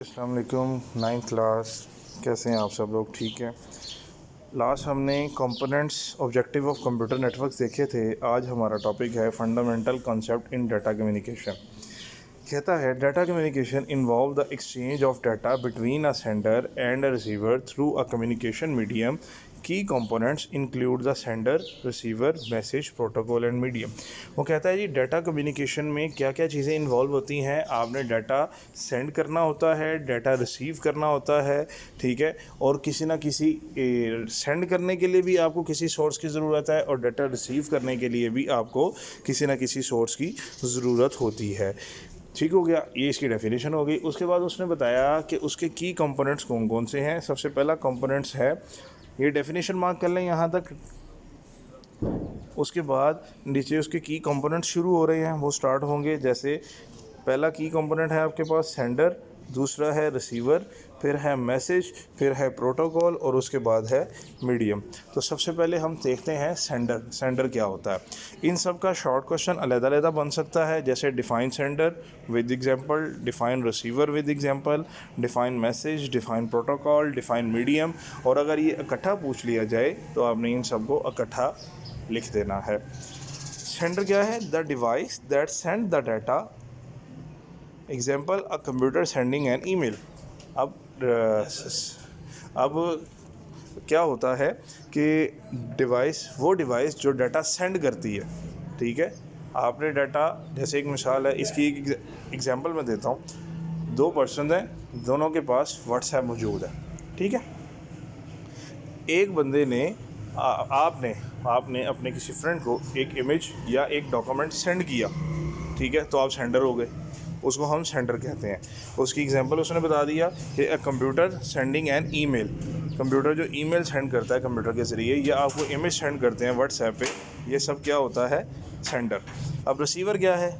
अस्सलाम वालेकुम। Ninth class, कैसे हैं आप सब लोग? ठीक है। लास्ट हमने components objective of computer networks देखे थे। आज हमारा टॉपिक है fundamental concept in data communication. कहता है data communication involve the exchange of data between a sender and a receiver through a communication medium. Key components include the sender, receiver, message, protocol and medium. वो कहता है जी data communication में क्या क्या चीज़ें involve होती हैं। आपने डाटा सेंड करना होता है, डाटा रिसीव करना होता है, ठीक है, और किसी ना किसी सेंड करने के लिए भी आपको किसी सोर्स की ज़रूरत है और डाटा रिसीव करने के लिए भी आपको किसी ना किसी सोर्स की ज़रूरत होती है। ठीक हो गया, ये इसकी डेफिनेशन हो गई। उसके बाद उसने बताया कि उसके की कंपोनेंट्स कौन कौन से हैं। सबसे पहला कंपोनेंट्स है, ये डेफिनेशन मार्क कर लें यहाँ तक। उसके बाद नीचे उसके की कंपोनेंट्स शुरू हो रहे हैं, वो स्टार्ट होंगे। जैसे पहला की कंपोनेंट है आपके पास सेंडर, दूसरा है रिसीवर, फिर है मैसेज, फिर है प्रोटोकॉल और उसके बाद है मीडियम। तो सबसे पहले हम देखते हैं सेंडर। सेंडर क्या होता है? इन सब का शॉर्ट क्वेश्चन अलग-अलग बन सकता है, जैसे define sender with example, define receiver with example, define message, define protocol, define medium. और अगर ये इकट्ठा पूछ लिया जाए तो आपने इन सबको इकट्ठा लिख देना है। सेंडर क्या है? The device that send the data, example a computer sending an email. अब क्या होता है कि डिवाइस, वो डिवाइस जो डाटा सेंड करती है, ठीक है। आपने डाटा, जैसे एक मिसाल है इसकी, एक एग्जांपल मैं देता हूँ। दो पर्सन हैं, दोनों के पास व्हाट्सएप मौजूद है, ठीक है। एक बंदे ने आपने आपने अपने किसी फ्रेंड को एक इमेज या एक डॉक्यूमेंट सेंड किया, ठीक है, तो आप सेंडर हो गए। उसको हम सेंडर कहते हैं। उसकी एग्जांपल उसने बता दिया कि a computer sending an email. Computer जो ईमेल सेंड करता है कंप्यूटर के ज़रिए, या आपको इमेज सेंड करते हैं व्हाट्सएप पे, ये सब क्या होता है? सेंडर। अब रिसीवर क्या है?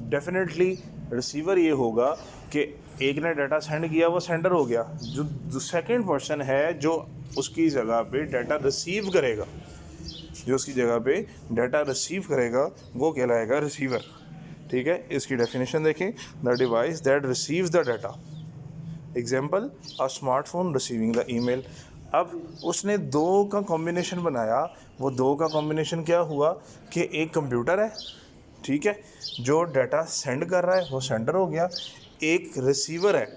डेफिनेटली रिसीवर ये होगा कि एक ने डाटा सेंड किया, वो सेंडर हो गया। जो सेकंड पर्सन है जो उसकी जगह पे डाटा रिसीव करेगा, जो उसकी जगह पे डाटा रिसीव करेगा, वो कहलाएगा रिसीवर, ठीक है। इसकी डेफिनेशन देखें, the device that receives the data, example a smartphone receiving the email. अब उसने दो का कॉम्बिनेशन बनाया। वो दो का कॉम्बिनेशन क्या हुआ कि एक कंप्यूटर है, ठीक है, जो डाटा सेंड कर रहा है, वो सेंडर हो गया। एक रिसीवर है,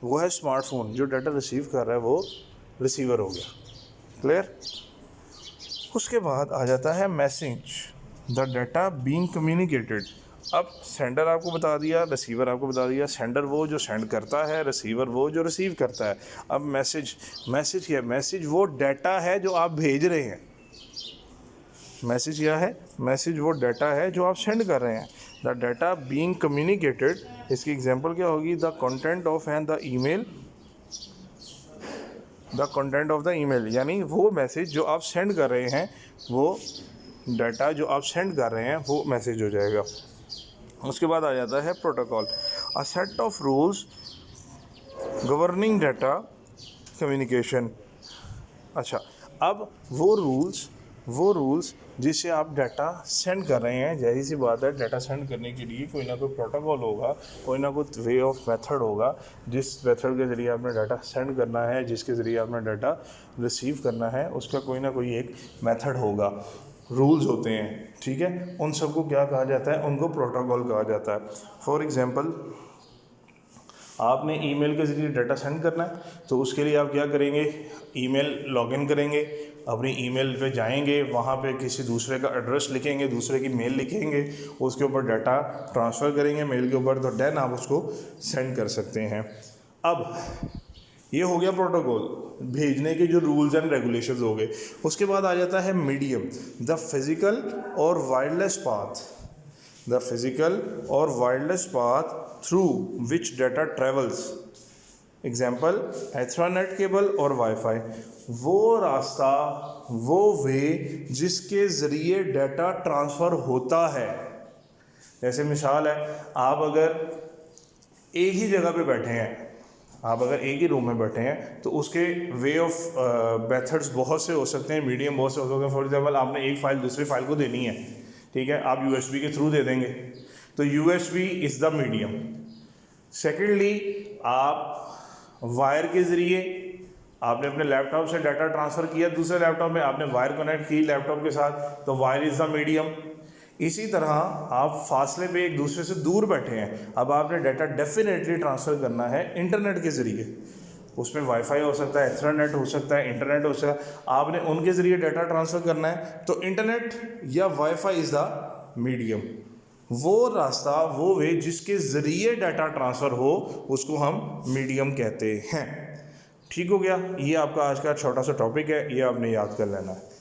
वो है स्मार्टफोन, जो डाटा रिसीव कर रहा है, वो रिसीवर हो गया। क्लियर? उसके बाद आ जाता है message, the data being communicated. अब सेंडर आपको बता दिया, रिसीवर आपको बता दिया। सेंडर वो जो सेंड करता है, रिसीवर वो जो रिसीव करता है। अब मैसेज, मैसेज क्या है? मैसेज वो डाटा है जो आप भेज रहे हैं। मैसेज क्या है? मैसेज वो डाटा है जो आप सेंड कर रहे हैं। द डाटा बीइंग कम्युनिकेटेड, इसकी एग्जांपल क्या होगी? The content of and the email, the content of the email, यानी वो मैसेज जो आप सेंड कर रहे हैं, वो डाटा जो आप सेंड कर रहे हैं, वो मैसेज हो जाएगा। उसके बाद आ जाता है protocol, a set of rules governing data communication. अच्छा, अब वो रूल्स जिससे आप डाटा सेंड कर रहे हैं, जैसी सी बात है, डाटा सेंड करने के लिए कोई ना कोई प्रोटोकॉल होगा, कोई ना कोई वे ऑफ मेथड होगा, जिस मेथड के ज़रिए आपने डाटा सेंड करना है, जिसके ज़रिए आपने डाटा रिसीव करना है, उसका कोई ना कोई एक मेथड होगा, रूल्स होते हैं, ठीक है। उन सबको क्या कहा जाता है? उनको प्रोटोकॉल कहा जाता है। फॉर एग्ज़ाम्पल, आपने ईमेल के ज़रिए डाटा सेंड करना है, तो उसके लिए आप क्या करेंगे? ईमेल लॉगिन करेंगे, अपनी ईमेल पे जाएंगे, वहाँ पे किसी दूसरे का एड्रेस लिखेंगे, दूसरे की मेल लिखेंगे, उसके ऊपर डाटा ट्रांसफ़र करेंगे मेल के ऊपर, तो देन आप उसको सेंड कर सकते हैं। अब ये हो गया प्रोटोकॉल, भेजने के जो रूल्स एंड रेगुलेशंस हो गए। उसके बाद आ जाता है मीडियम, द फिज़िकल और वायरलेस पाथ, द फिज़िकल और wireless path through which data travels, example Ethernet cable और वाईफाई। वो रास्ता, वो वे जिसके ज़रिए डाटा ट्रांसफ़र होता है। जैसे मिसाल है, आप अगर एक ही जगह पे बैठे हैं, आप अगर एक ही रूम में बैठे हैं, तो उसके वे ऑफ मेथड्स बहुत से हो सकते हैं, मीडियम बहुत से हो सकते हैं। फॉर एग्जाम्पल, आपने एक फ़ाइल दूसरी फ़ाइल को देनी है, ठीक है, आप यूएसबी के थ्रू दे देंगे, तो USB is the medium. Secondly, आप वायर के ज़रिए आपने अपने लैपटॉप से डाटा ट्रांसफ़र किया दूसरे लैपटॉप में, आपने वायर कनेक्ट की लैपटॉप के साथ, तो वायर इज़ द मीडियम। इसी तरह आप फासले पे एक दूसरे से दूर बैठे हैं, अब आपने डाटा डेफिनेटली ट्रांसफ़र करना है इंटरनेट के ज़रिए। उसमें वाईफाई हो सकता है, एथरनेट हो सकता है, इंटरनेट हो सकता है, आपने उनके ज़रिए डाटा ट्रांसफ़र करना है। तो इंटरनेट या वाईफाई इज़ द मीडियम, वो रास्ता, वो वे जिसके ज़रिए डाटा ट्रांसफ़र हो उसको हम मीडियम कहते हैं। ठीक हो गया, ये आपका आज का छोटा सा टॉपिक है, ये आपने याद कर लेना है।